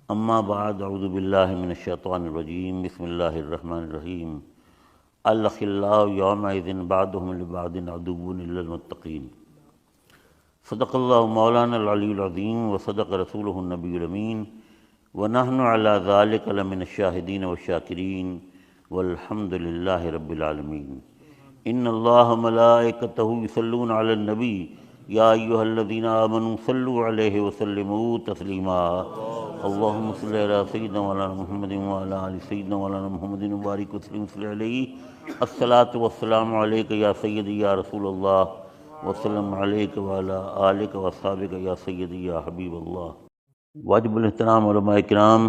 اما بعد اعوذ باللہ من الشیطان الرجیم بسم اللہ الرحمن الرحیم الاخلاء یومئذ بعضهم لبعض عدو الا المتقین صدق اللہ مولانا العلی العظیم وصدق رسولہ النبی الامین ونحن علی ذلک لمن الشاہدین والشاکرین والحمد للہ رب العالمین۔ ان اللہ ملائکتہ یصلون علی النبی یا ایھا الذین آمنوا صلوا علیہ وسلموا تسلیما۔ اللہم صلی علی سیدنا مولانا محمد وعلی آل سیدنا مولانا محمد وبارک وسلم صلی علیہ۔ الصلاۃ والسلام علیک یا سیدی یا رسول اللہ وسلم علیک وعلی آلک واصحابک یا سیدی یا حبیب اللہ۔ واجب الاحترام علماء کرام،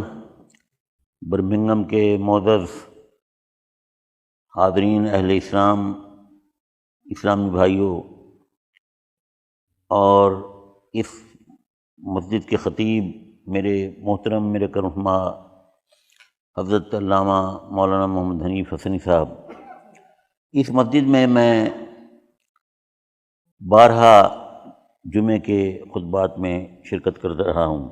برمنگھم کے معزز حاضرین، اہل اسلام، اسلامی بھائیوں، اور اس مسجد کے خطیب میرے محترم، میرے کرما حضرت علامہ مولانا محمد حنیف حسنی صاحب، اس مسجد میں بارہا جمعے کے خطبات میں شرکت کرتا رہا ہوں،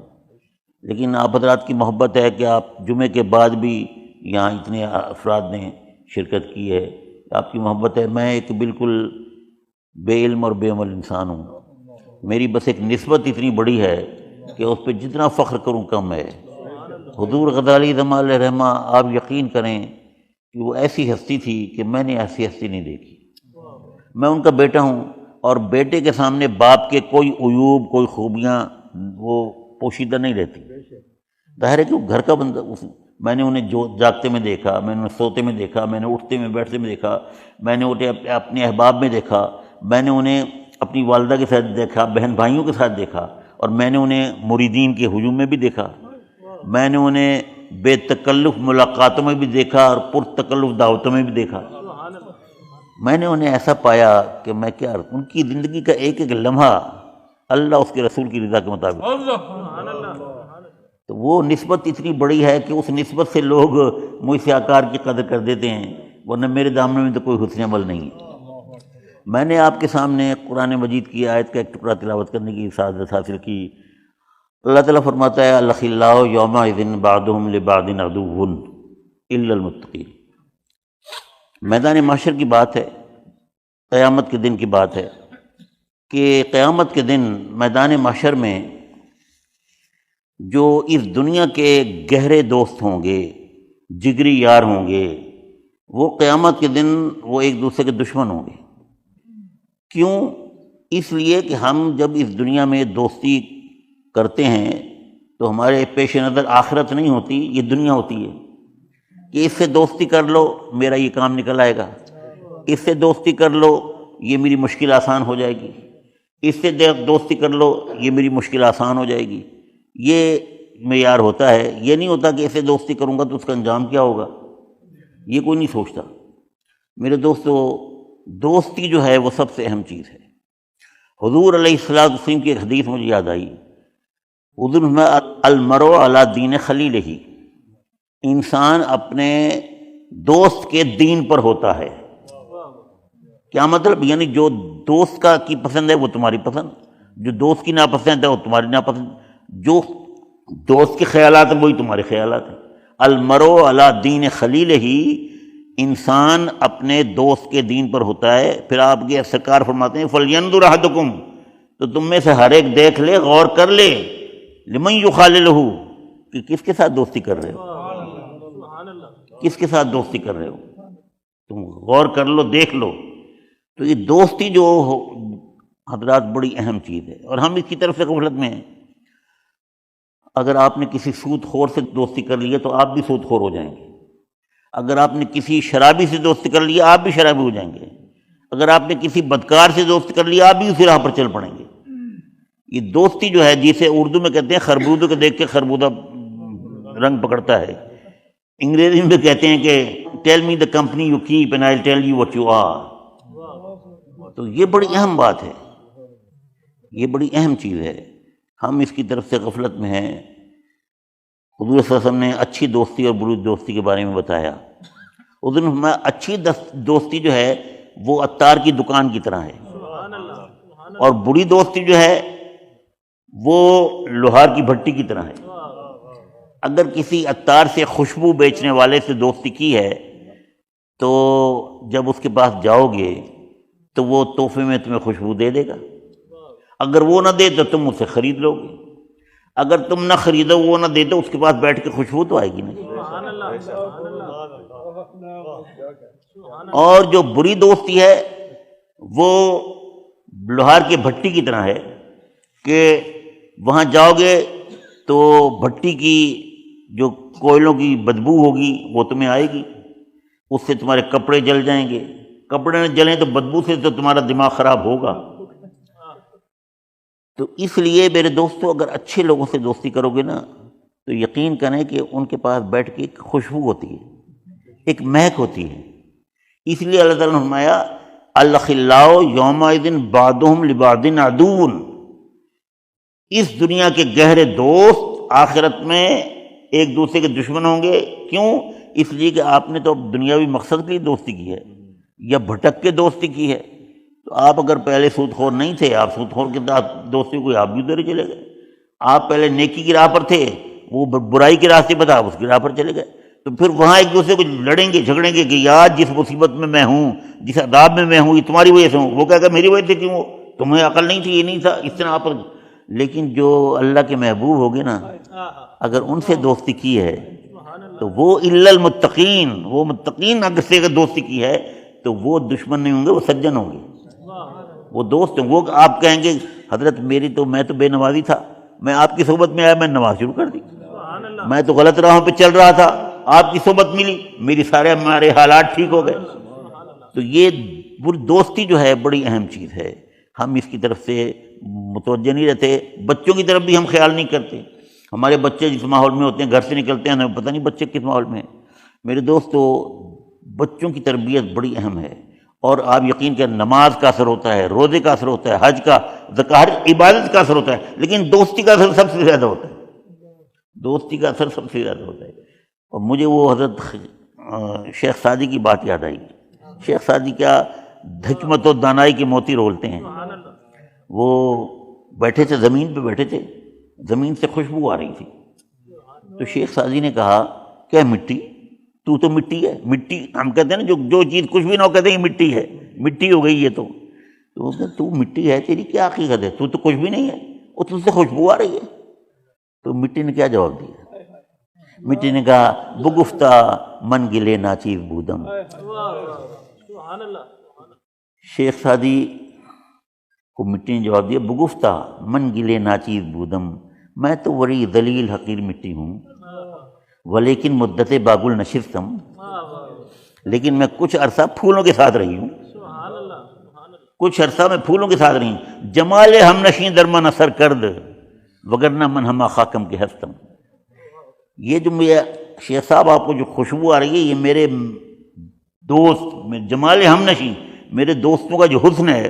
لیکن آپ حضرات کی محبت ہے کہ آپ جمعے کے بعد بھی یہاں اتنے افراد نے شرکت کی ہے، آپ کی محبت ہے۔ میں ایک بالکل بے علم اور بے عمل انسان ہوں، میری بس ایک نسبت اتنی بڑی ہے کہ اس پہ جتنا فخر کروں کم ہے۔ حضور غزالی زمان علیہ رحمہ، آپ یقین کریں کہ وہ ایسی ہستی تھی کہ میں نے ایسی ہستی نہیں دیکھی۔ میں ان کا بیٹا ہوں، اور بیٹے کے سامنے باپ کے کوئی عیوب، کوئی خوبیاں وہ پوشیدہ نہیں رہتی۔ ظاہر ہے کہ وہ گھر کا بندہ، میں نے انہیں جو جاگتے میں دیکھا، میں نے انہیں سوتے میں دیکھا، میں نے اٹھتے میں بیٹھتے میں دیکھا، میں نے انہیں اپنے احباب میں دیکھا، میں نے انہیں اپنی والدہ کے ساتھ دیکھا، بہن بھائیوں کے ساتھ دیکھا، اور میں نے انہیں مریدین کے ہجوم میں بھی دیکھا، میں نے انہیں بے تکلف ملاقاتوں میں بھی دیکھا اور پر تکلف دعوتوں میں بھی دیکھا۔ میں نے انہیں ایسا پایا کہ میں کیا، ان کی زندگی کا ایک ایک لمحہ اللہ اس کے رسول کی رضا کے مطابق۔ تو وہ نسبت اتنی بڑی ہے کہ اس نسبت سے لوگ مجھ سے آکار کی قدر کر دیتے ہیں، ورنہ میرے دامن میں تو کوئی حسن عمل نہیں ہے۔ میں نے آپ کے سامنے قرآن مجید کی آیت کا ایک ٹکڑا تلاوت کرنے کی سعادت حاصل کی۔ اللہ تعالیٰ فرماتا ہے الاخلاء یومئذ بعضهم لبعض عدو الا المتقین۔ میدان محشر کی بات ہے، قیامت کے دن کی بات ہے کہ قیامت کے دن میدان محشر میں جو اس دنیا کے گہرے دوست ہوں گے، جگری یار ہوں گے، وہ قیامت کے دن وہ ایک دوسرے کے دشمن ہوں گے۔ کیوں؟ اس لیے کہ ہم جب اس دنیا میں دوستی کرتے ہیں تو ہمارے پیش نظر آخرت نہیں ہوتی، یہ دنیا ہوتی ہے کہ اس سے دوستی کر لو میرا یہ کام نکل آئے گا، اس سے دوستی کر لو یہ میری مشکل آسان ہو جائے گی، اس سے دوستی کر لو یہ میری مشکل آسان ہو جائے گی۔ یہ معیار ہوتا ہے، یہ نہیں ہوتا کہ اس سے دوستی کروں گا تو اس کا انجام کیا ہوگا، یہ کوئی نہیں سوچتا۔ میرے دوستو، دوستی جو ہے وہ سب سے اہم چیز ہے۔ حضور علیہ السلام کی ایک حدیث مجھے یاد آئی، حضور میں المرء علی دین خلیلہ، انسان اپنے دوست کے دین پر ہوتا ہے۔ کیا مطلب؟ یعنی جو دوست کا کی پسند ہے وہ تمہاری پسند، جو دوست کی ناپسند ہے وہ تمہاری ناپسند، جو دوست کے خیالات ہیں وہی تمہارے خیالات ہیں۔ المرء علی دین خلیلہ، انسان اپنے دوست کے دین پر ہوتا ہے۔ پھر آپ کے سرکار فرماتے ہیں فَلْيَنْظُرْ أَحَدُكُمْ، تو تم میں سے ہر ایک دیکھ لے، غور کر لے، لمن يُخَالِلُهُ، کہ کس کے ساتھ دوستی کر رہے ہو، کس کے ساتھ دوستی کر رہے ہو، تم غور کر لو، دیکھ لو۔ تو یہ دوستی جو حضرات بڑی اہم چیز ہے، اور ہم اس کی طرف سے غفلت میں ہیں۔ اگر آپ نے کسی سود خور سے دوستی کر لی ہے تو آپ بھی سود خور ہو جائیں گے، اگر آپ نے کسی شرابی سے دوستی کر لی آپ بھی شرابی ہو جائیں گے، اگر آپ نے کسی بدکار سے دوستی کر لی آپ بھی اسی راہ پر چل پڑیں گے۔ یہ دوستی جو ہے، جسے اردو میں کہتے ہیں خربودوں کو دیکھ کے خربودہ رنگ پکڑتا ہے، انگریزی میں کہتے ہیں کہ tell me the company you keep and I will tell you what you are. تو یہ بڑی اہم بات ہے، یہ بڑی اہم چیز ہے، ہم اس کی طرف سے غفلت میں ہیں۔ حضور صلی اللہ علیہ وسلم نے اچھی دوستی اور بری دوستی کے بارے میں بتایا۔ حضور نے فرمایا اچھی دوستی جو ہے وہ عطار کی دکان کی طرح ہے، اور بری دوستی جو ہے وہ لوہار کی بھٹی کی طرح ہے۔ اگر کسی عطار سے خوشبو بیچنے والے سے دوستی کی ہے تو جب اس کے پاس جاؤ گے تو وہ تحفے میں تمہیں خوشبو دے دے گا. اگر وہ نہ دے تو تم اسے خرید لو گے. اگر تم نہ خریدو وہ نہ دے تو اس کے پاس بیٹھ کے خوشبو تو آئے گی نہیں. اور جو بری دوستی ہے وہ لوہار کی بھٹی کی طرح ہے کہ وہاں جاؤ گے تو بھٹی کی جو کوئلوں کی بدبو ہوگی وہ تمہیں آئے گی، اس سے تمہارے کپڑے جل جائیں گے. کپڑے نہ جلیں تو بدبو سے تو تمہارا دماغ خراب ہوگا. تو اس لیے میرے دوستو اگر اچھے لوگوں سے دوستی کرو گے نا تو یقین کریں کہ ان کے پاس بیٹھ کے ایک خوشبو ہوتی ہے، ایک مہک ہوتی ہے. اس لیے اللہ تعالیٰ نے فرمایا الاخلاء یومئذ بعضهم لبعض عدو. اس دنیا کے گہرے دوست آخرت میں ایک دوسرے کے دشمن ہوں گے. کیوں؟ اس لیے کہ آپ نے تو دنیاوی مقصد کے لیے دوستی کی ہے یا بھٹک کے دوستی کی ہے. تو آپ اگر پہلے سود خور نہیں تھے، آپ سود خور کے ساتھ دوستی کو آپ بھی ادھر چلے گئے. آپ پہلے نیکی کی راہ پر تھے، وہ برائی کے راستے پر تھا، آپ اس کی راہ پر چلے گئے. تو پھر وہاں ایک دوسرے کو لڑیں گے جھگڑیں گے کہ یار جس مصیبت میں میں ہوں، جس عذاب میں ہوں، یہ تمہاری وجہ سے ہوں. وہ کہے گا میری وجہ سے کیوں ہو؟ تمہیں عقل نہیں تھی، یہ نہیں تھا، اس طرح آپ. لیکن جو اللہ کے محبوب ہوگے نا، اگر ان سے دوستی کی ہے تو وہ الا المتقین، وہ متقین اگر سے اگر دوستی کی ہے تو وہ دشمن نہیں ہوں گے، وہ سجن ہوں گے، وہ دوست ہوں. وہ آپ کہیں گے حضرت میں تو بے نمازی تھا، میں آپ کی صحبت میں آیا، میں نماز شروع کر دی. میں تو غلط راہوں پہ چل رہا تھا، آپ کی صحبت ملی، ہمارے حالات ٹھیک ہو گئے. تو یہ دوستی جو ہے بڑی اہم چیز ہے. ہم اس کی طرف سے متوجہ نہیں رہتے. بچوں کی طرف بھی ہم خیال نہیں کرتے. ہمارے بچے جس ماحول میں ہوتے ہیں، گھر سے نکلتے ہیں، ہمیں پتہ نہیں بچے کس ماحول میں ہیں. میرے دوستو بچوں کی تربیت بڑی اہم ہے. اور آپ یقین کریں نماز کا اثر ہوتا ہے، روزے کا اثر ہوتا ہے، حج کا، ہر عبادت کا اثر ہوتا ہے، لیکن دوستی کا اثر سب سے زیادہ ہوتا ہے. دوستی کا اثر سب سے زیادہ ہوتا ہے. اور مجھے وہ حضرت شیخ سعدی کی بات یاد آئی. شیخ سعدی کیا حکمت و دانائی کے موتی رولتے ہیں. وہ بیٹھے تھے، زمین پہ بیٹھے تھے، زمین سے خوشبو آ رہی تھی. تو شیخ سعدی نے کہا کیا مٹی؟ تو مٹی ہے. مٹی ہم کہتے ہیں نا جو چیز کچھ بھی نہ ہو کہتے ہیں یہ مٹی ہے، مٹی ہو گئی یہ. تو مٹی ہے، تیری کیا حقیقت ہے؟ تو کچھ بھی نہیں ہے، اور تجھ سے خوشبو آ رہی ہے. تو مٹی نے کیا جواب دیا؟ مٹی نے کہا بگفتہ من گلے ناچیز بودم. شیخ سعدی کو مٹی نے جواب دیا بگفتہ من گلے ناچیز بودم، میں تو بڑی ذلیل حقیر مٹی ہوں، ولیکن مدت باگل نشستم، لیکن میں کچھ عرصہ پھولوں کے ساتھ رہی ہوں، کچھ عرصہ میں پھولوں کے ساتھ رہی ہوں. جمال ہم نشین درمان اثر کرد وگرنہ من ہما خاکم کے ہستم. یہ جو میرے شیخ صاحب آپ کو جو خوشبو آ رہی ہے یہ میرے دوست، جمال ہم نشین، میرے دوستوں کا جو حسن ہے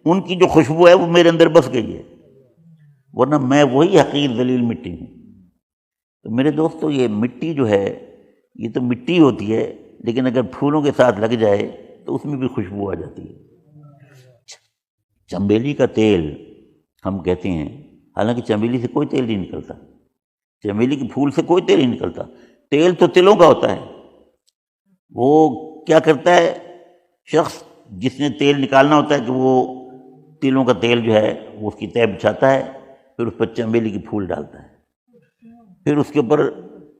ان کی جو خوشبو ہے وہ میرے اندر بس گئی ہے، ورنہ میں وہی حقیر ذلیل مٹی ہوں. تو میرے دوستو یہ مٹی جو ہے یہ تو مٹی ہوتی ہے، لیکن اگر پھولوں کے ساتھ لگ جائے تو اس میں بھی خوشبو آ جاتی ہے. چنبیلی کا تیل ہم کہتے ہیں، حالانکہ چنبیلی سے کوئی تیل نہیں نکلتا، چنبیلی کے پھول سے کوئی تیل نہیں نکلتا. تیل تو تلوں کا ہوتا ہے. وہ کیا کرتا ہے شخص جس نے تیل نکالنا ہوتا ہے کہ وہ تلوں کا تیل جو ہے وہ اس کی تہ بچھاتا ہے، پھر اس پر چنبیلی کے پھول ڈالتا ہے، پھر اس کے اوپر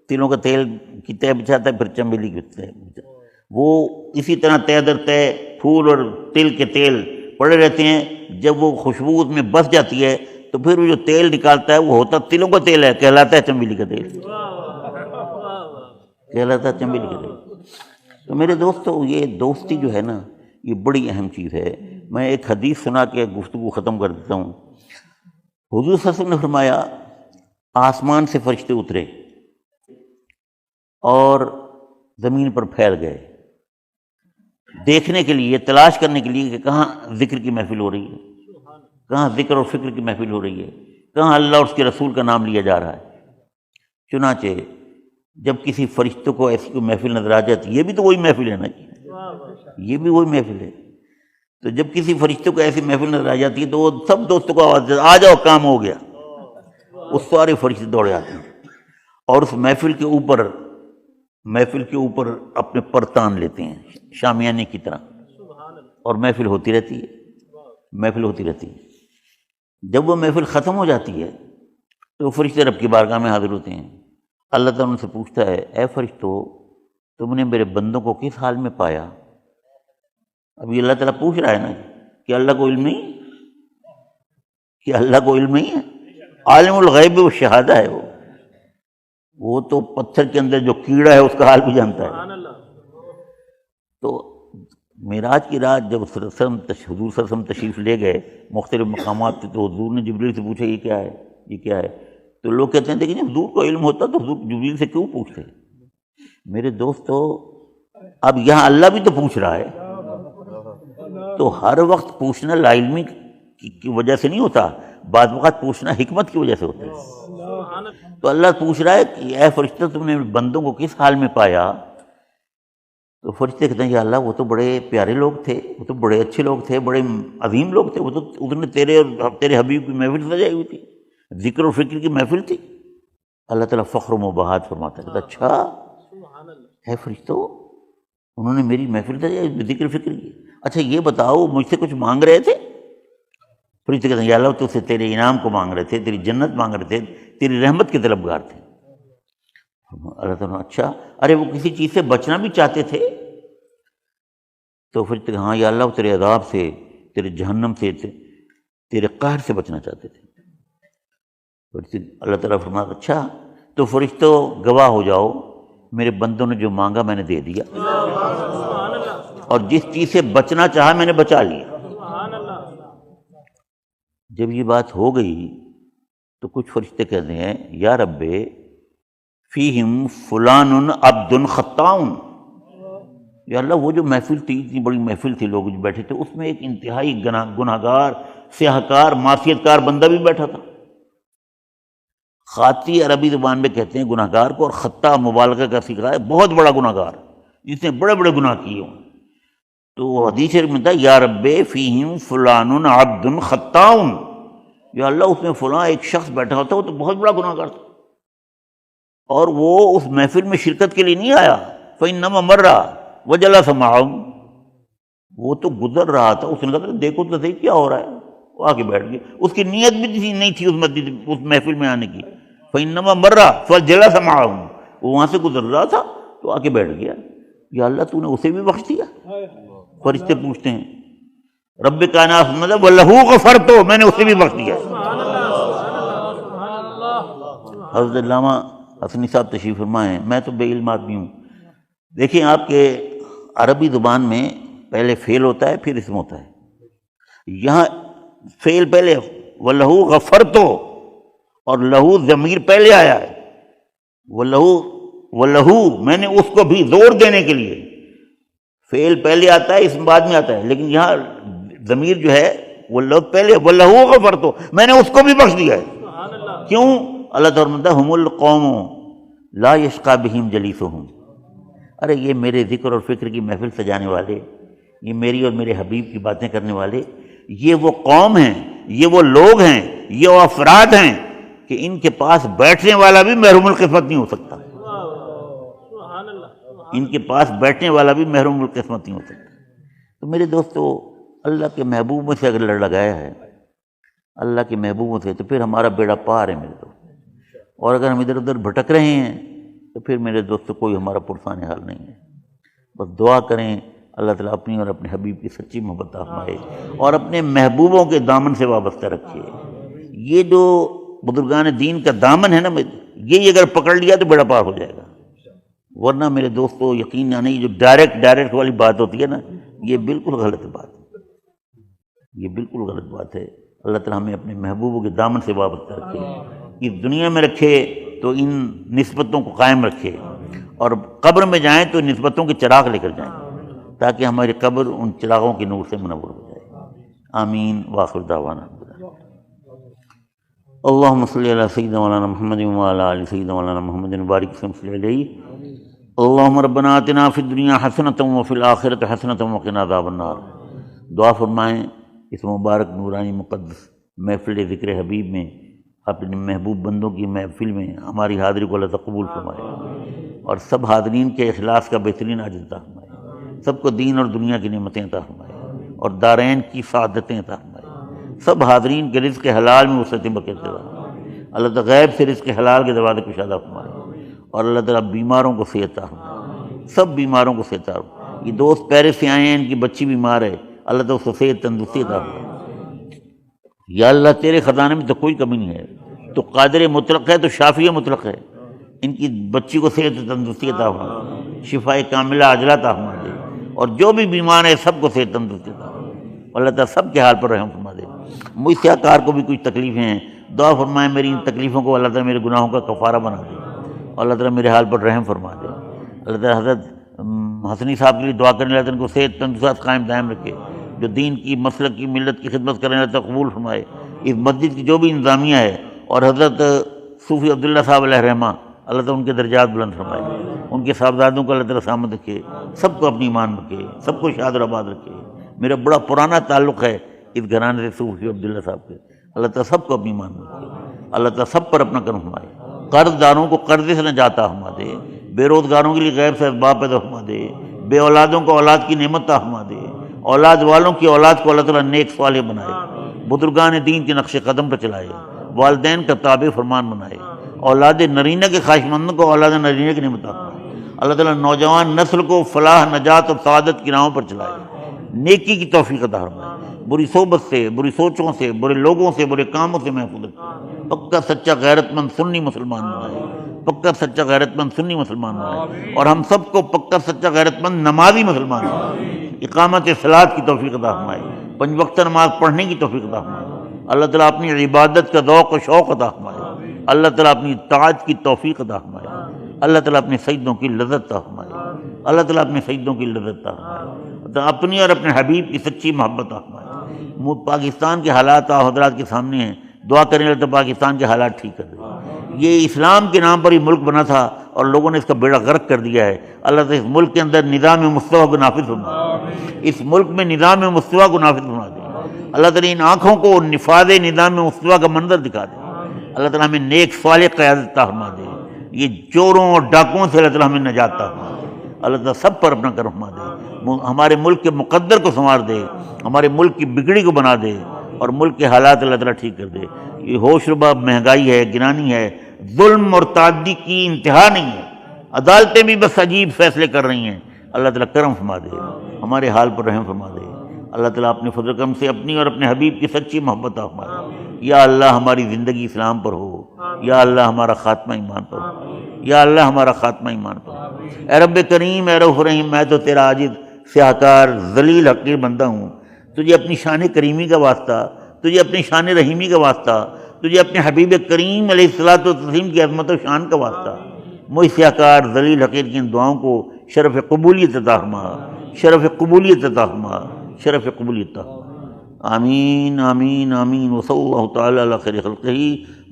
تلوں کا تیل کی تہ بچھاتا ہے، پھر چنبیلی کی تہ بچھاتا ہے. وہ اسی طرح تہ در تہ پھول اور تل کے تیل پڑے رہتے ہیں. جب وہ خوشبو اس میں بس جاتی ہے تو پھر وہ جو تیل نکالتا ہے وہ ہوتا تلوں کا تیل ہے، کہلاتا ہے چنبیلی کا تیل، کہلاتا ہے چنبیلی کا تیل. تو میرے دوستو یہ دوستی جو ہے نا یہ بڑی اہم چیز ہے. میں ایک حدیث سنا کے گفتگو ختم کر دیتا ہوں. حضور صلی اللہ علیہ وسلم نے فرمایا آسمان سے فرشتے اترے اور زمین پر پھیل گئے دیکھنے کے لیے، تلاش کرنے کے لیے کہ کہاں ذکر کی محفل ہو رہی ہے، کہاں ذکر اور فکر کی محفل ہو رہی ہے، کہاں اللہ اور اس کے رسول کا نام لیا جا رہا ہے. چنانچہ جب کسی فرشتوں کو ایسی کوئی محفل نظر آ جاتی، یہ بھی تو وہی محفل ہے نا، یہ بھی وہی محفل ہے. تو جب کسی فرشتوں کو ایسی محفل نظر آ جاتی ہے تو وہ سب دوستوں کو آواز دیتے آ جاؤ کام ہو گیا. وہ سارے فرشتے دوڑے آتے ہیں اور اس محفل کے اوپر اپنے پر تان لیتے ہیں شامیانے کی طرح، اور محفل ہوتی رہتی ہے۔ جب وہ محفل ختم ہو جاتی ہے تو فرشتے رب کی بارگاہ میں حاضر ہوتے ہیں۔ اللہ تعالیٰ ان سے پوچھتا ہے، اے فرشتو، تم نے میرے بندوں کو کس حال میں پایا؟ ابھی اللہ تعالیٰ پوچھ رہا ہے نا کہ اللہ کو علم نہیں ہے؟ عالم الغیب و شہادہ ہے وہ تو پتھر کے اندر جو کیڑا ہے اس کا حال بھی جانتا ہے۔ تو معراج کی رات جب حضور صلی اللہ علیہ وسلم تشریف لے گئے مختلف مقامات پہ، تو حضور نے جبریل سے پوچھا یہ کیا ہے؟ تو لوگ کہتے ہیں لیکن حضور کو علم ہوتا تو حضور جبریل سے کیوں پوچھتے؟ میرے دوستو، اب یہاں اللہ بھی تو پوچھ رہا ہے، تو ہر وقت پوچھنا لا علمی کی وجہ سے نہیں ہوتا، بعض وقت پوچھنا حکمت کی وجہ سے ہوتا ہے۔ تو اللہ پوچھ رہا ہے کہ اے فرشتہ، تم نے بندوں کو کس حال میں پایا؟ تو فرشتے کہتے ہیں یا اللہ، وہ تو بڑے پیارے لوگ تھے، وہ تو بڑے اچھے لوگ تھے، بڑے عظیم لوگ تھے، وہ تو انہوں نے تیرے حبیب کی محفل سجائی ہوئی تھی، ذکر و فکر کی محفل تھی۔ اللہ تعالیٰ فخر و مباحات فرماتا ہے، کہتا اچھا ہے فرشتوں، انہوں نے میری محفل سجائی، ذکر فکر کی، اچھا یہ بتاؤ مجھ سے کچھ مانگ رہے تھے؟ فرشتے کہتے ہیں یا اللہ، تو سے تیرے انعام کو مانگ رہے تھے، تیری جنت مانگ رہے تھے، تیری رحمت کے طلبگار تھے۔ اللہ تعالیٰ اچھا، ارے وہ کسی چیز سے بچنا بھی چاہتے تھے؟ تو فرشتے کہتے ہیں ہاں یا اللہ، وہ تیرے عذاب سے، تیرے جہنم سے، تیرے قہر سے بچنا چاہتے تھے۔ اللہ تعالیٰ فرماتا اچھا، تو فرشتوں گواہ ہو جاؤ، میرے بندوں نے جو مانگا میں نے دے دیا، اور جس چیز سے بچنا چاہا میں نے بچا لیا۔ جب یہ بات ہو گئی تو کچھ فرشتے کہتے ہیں یا رب فیہم فلان عبد خطاء، یا اللہ وہ جو محفل تھی، اتنی بڑی محفل تھی، لوگ جو بیٹھے تھے، اس میں ایک انتہائی گناہ گار، سیاہ کار، معصیت کار بندہ بھی بیٹھا تھا۔ خاطی عربی زبان میں کہتے ہیں گناہ گار کو، اور خطا مبالغہ کا صیغہ ہے، بہت بڑا گناہ گار جس نے بڑے بڑے گناہ کیے ہوں۔ تو حدیث شریف میں تھا یا رب فیہم فلان عبد خطاء، یا اللہ اس میں فلاں ایک شخص بیٹھا ہوتا، وہ تو بہت بڑا گناہ گار تھا، اور وہ اس محفل میں شرکت کے لیے نہیں آیا، فإنما مر وجلس معهم، وہ تو گزر رہا تھا، اس نے کہا دیکھو تو صحیح کیا ہو رہا ہے، وہ آ کے بیٹھ گیا، اس کی نیت بھی نہیں تھی اس محفل میں آنے کی۔ فإنما مر فجلس معهم، وہ وہاں سے گزر رہا تھا تو آ کے بیٹھ گیا۔ یا اللہ تو نے اسے بھی بخش دیا؟ فرشتے پوچھتے ہیں رب کائنات مطلب وَلَهُ غَفَرْتُ، میں نے اسے بھی بخش دیا۔ حضرت علامہ حسنی صاحب تشریف فرمائے، میں تو بے علم آدمی ہوں، دیکھیں آپ کے عربی زبان میں پہلے فعل ہوتا ہے پھر اسم ہوتا ہے، یہاں فعل پہلے وَلَهُ غَفَرْتُ، اور لہو ضمیر پہلے آیا ہے، وَلَهُ میں نے اس کو بھی زور دینے کے لیے، فعل پہلے آتا ہے اسم بعد میں آتا ہے، لیکن یہاں ضمیر جو ہے وہ لفظ پہلے، وَلَهُ غَفَرْتُ، میں نے اس کو بھی بخش دیا ہے۔ کیوں؟ اللہ تعالیٰ فرماتا ہے ہم القوم لا یشقی بہم جلیسہم، ارے یہ میرے ذکر اور فکر کی محفل سجانے والے، یہ میری اور میرے حبیب کی باتیں کرنے والے، یہ وہ قوم ہیں، یہ وہ لوگ ہیں، یہ وہ افراد ہیں کہ ان کے پاس بیٹھنے والا بھی محروم القسمت نہیں ہو سکتا، ان کے پاس بیٹھنے والا بھی محروم القسمت نہیں ہو سکتا۔ تو میرے دوستو، اللہ کے محبوبوں سے اگر لڑ لگایا ہے، اللہ کے محبوبوں سے، تو پھر ہمارا بیڑا پار ہے میرے دوست، اور اگر ہم ادھر ادھر بھٹک رہے ہیں تو پھر میرے دوستو کوئی ہمارا پرسان حال نہیں ہے۔ بس دعا کریں اللہ تعالیٰ اپنی اور اپنے حبیب کی سچی محبت فرمائے، اور اپنے محبوبوں کے دامن سے وابستہ رکھے۔ یہ جو بزرگان دین کا دامن ہے نا، یہ اگر پکڑ لیا تو بیڑا پار ہو جائے گا، ورنہ میرے دوستو یقین نہ نہیں، جو ڈائریکٹ والی بات ہوتی ہے نا، یہ بالکل غلط بات ہے، یہ بالکل غلط بات ہے۔ اللہ تعالیٰ ہمیں اپنے محبوبوں کے دامن سے وابستہ رکھے، اس دنیا میں رکھے تو ان نسبتوں کو قائم رکھے، اور قبر میں جائیں تو نسبتوں کے چراغ لے کر جائیں، تاکہ ہماری قبر ان چراغوں کے نور سے منور ہو جائے۔ آمین وآخر دعوانا۔ اللہم صلی علی سیدنا مولانا محمد وعلی آل سیدنا مولانا محمد وبارک وسلم علیہ۔ اللہم ربنا آتنا فی الدنیا حسنۃ وفی الآخرۃ حسنۃ وقنا عذاب النار۔ دعا فرمائیں اس مبارک نورانی مقدس محفل ذکر حبیب میں اپنے محبوب بندوں کی محفل میں ہماری حاضری کو اللہ تعالیٰ قبول فرمائے، اور سب حاضرین کے اخلاص کا بہترین اجر عطا فرمائے، سب کو دین اور دنیا کی نعمتیں عطا فرمائے اور دارین کی سعادتیں عطا فرمائے، سب حاضرین کے رزق حلال میں وسعت برکت عطا فرمائے، اللہ تعالیٰ غیب سے رزق حلال کے دروازے کشادہ فرمائے، اور اللہ تعالیٰ بیماروں کو صحت عطا فرمائے، سب بیماروں کو صحت عطا فرمائے۔ یہ دوست پیرس سے آئے ہیں، ان کی بچی بیمار ہے، اللہ تعالیٰ اس کو صحت تندرستی عطا فرمائے۔ یا اللہ تیرے خزانے میں تو کوئی کمی نہیں ہے، تو قادر مطلق ہے، تو شافی مطلق ہے، ان کی بچی کو صحت تندرستی عطا فرما، شفا کاملہ عاجلہ عطا فرما دے، اور جو بھی بیمار ہے سب کو صحت تندرستی عطا فرما، اللہ تعالیٰ سب کے حال پر رحم فرما دے۔ مجھ سیاہ کار کو بھی کچھ تکلیفیں ہیں، دعا فرمائے میری ان تکلیفوں کو اللہ تعالیٰ میرے گناہوں کا کفارہ بنا دے، اور اللہ تعالیٰ میرے حال پر رحم فرما دے۔ اللہ تعالیٰ حضرت حسنی صاحب کے لیے دعا کرنے والے ان کو صحت تندرست قائم دائم رکھے، جو دین کی مسلک کی ملت کی خدمت کرنے والے قبول فرمائے۔ اس مسجد کی جو بھی انتظامیہ ہے اور حضرت صوفی عبداللہ صاحب علیہ رحمہ، اللہ تعالیٰ ان کے درجات بلند فرمائے، ان کے صاحبزادوں کو اللہ تعالیٰ سلامت رکھے، سب کو اپنی ایمان رکھے، سب کو شاد اور آباد رکھے۔ میرا بڑا پرانا تعلق ہے اس گھرانے سے صوفی عبداللہ صاحب کے، اللہ تعالیٰ سب کو اپنی ایمان رکھے، اللہ تعالیٰ سب پر اپنا کرم فرمائے، قرض داروں کو قرضے سے نجات عطا فرما دے، بے روزگاروں کے لیے غیب سے اسباب پیدا فرما دے، بے اولادوں کو اولاد کی نعمت عطا فرما دے، اولاد والوں کی اولاد کو اللہ تعالیٰ نیک صالح بنائے، بزرگان دین کے نقش قدم پر چلائے، والدین کا تابع فرمان بنائے، اولاد نرینہ کے خواہش مندوں کو اولاد نرینہ کی نعمت عطا فرمائے، اللہ تعالیٰ نوجوان نسل کو فلاح نجات اور سعادت کی راہوں پر چلائے، نیکی کی توفیق عطا فرمائے، بری صحبت سے، بری سوچوں سے، برے لوگوں سے، برے کاموں سے محفوظ رکھے، پکا سچا غیرت مند سنی مسلمان بنائے، پکا سچا غیرت مند سنی مسلمان بنائے، اور ہم سب کو پکا سچا غیرت مند نمازی مسلمان بنائے، اقامت صلاۃ کی توفیق عطا فرمائے، 5 وقت نماز پڑھنے کی توفیق عطا فرمائے، اللہ تعالیٰ اپنی عبادت کا ذوق و شوق عطا فرمائے، اللہ تعالیٰ اپنی اطاعت کی توفیق عطا فرمائے، اللہ تعالیٰ اپنے سجدوں کی لذت عطا فرمائے، اللہ تعالیٰ اپنے سجدوں کی لذت عطا فرمائے، اپنی اور اپنے حبیب کی سچی محبت عطا فرمائے۔ پاکستان کے حالات آپ حضرات کے سامنے ہیں، دعا کرنے لگے تو پاکستان کے حالات ٹھیک کر دے۔ یہ اسلام کے نام پر ہی ملک بنا تھا اور لوگوں نے اس کا بیڑا غرق کر دیا ہے، اللہ تعالیٰ اس ملک کے اندر نظام مصطفیٰ کو نافذ فرما، اس ملک میں نظام مصطفیٰ کو نافذ فرما دے، اللہ تعالیٰ ان آنکھوں کو نفاذ نظام مصطفیٰ کا منظر دکھا دے، اللہ تعالیٰ ہمیں نیک صالح قیادت عطا فرما دے، یہ چوروں اور ڈاکوؤں سے اللہ تعالیٰ ہمیں نجات عطا فرما دے، اللہ تعالیٰ سب پر اپنا کرم فرما دے، ہمارے ملک کے مقدر کو سنوار دے، ہمارے ملک کی بگڑی کو بنا دے، اور ملک کے حالات اللہ تعالیٰ ٹھیک کر دے۔ یہ ہوش ربا مہنگائی ہے، گرانی ہے، ظلم اور تعدی کی انتہا نہیں ہے، عدالتیں بھی بس عجیب فیصلے کر رہی ہیں، اللہ تعالیٰ کرم فرما دے، ہمارے حال پر رحم فرما دے، اللہ تعالیٰ اپنے فضل و کرم سے اپنی اور اپنے حبیب کی سچی محبت عطا فرما دے۔ یا اللہ ہماری زندگی اسلام پر ہو، یا اللہ ہمارا خاتمہ ایمان پر ہو، یا اللہ ہمارا خاتمہ ایمان پر ہو۔ اے رب کریم، اے رؤوف رحیم، میں تو تیرا عاجز سیاہکار ذلیل حقیر بندہ ہوں، تجھے اپنی شان کریمی کا واسطہ، تجھے اپنی شان رحیمی کا واسطہ، تجھے اپنے حبیب کریم علیہ الصلوۃ والتسلیم کی عظمت و شان کا واسطہ، مجھ سیاہکار ذلیل حقیر کی ان دعاؤں کو شرف قبولیت عطا فرما، شرف قبولیت عطا فرما، شرف قبولیت عطا فرما۔ آمین آمین آمین، وصلی اللہ تعالی علی خیر خلقہ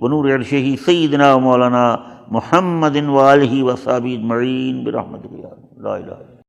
ونور عرشہ سیدنا و مولانا محمد وآلہ وصحبہ اجمعین برحمتک یا لا الہ الا